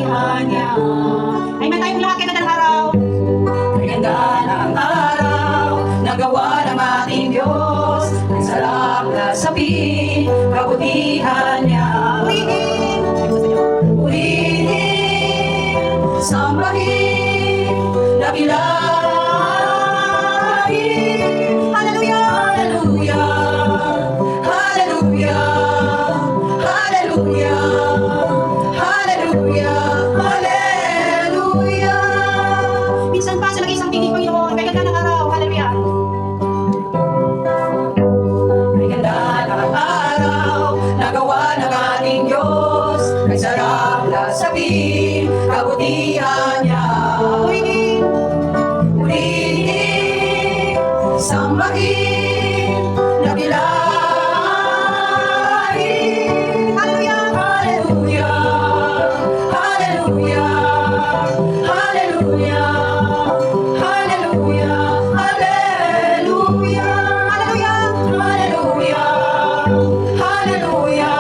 kabutihan niya. Ay man tayong lahat kagandang araw. Ay ganda ng araw na gawa ng ating Diyos. Ang sarap na sabihin, kabutihan niya. Ulitin, sambahin, dakilain. Hallelujah! Hallelujah! Hallelujah! Hallelujah! Hallelujah! Hallelujah! Minsan pa sa nag-iisang tinig, Panginoon, kay ganda ng araw. Hallelujah! Ay ganda ng araw na gawa ng ating Diyos. Ay sarap na sabihin, kabutihan niya. Ulitin, Ulitin, sambahin, dakilain. hallelujah! Hallelujah! Hallelujah! Hallelujah! Hallelujah! Hallelujah! Hallelujah! Hallelujah! Hallelujah!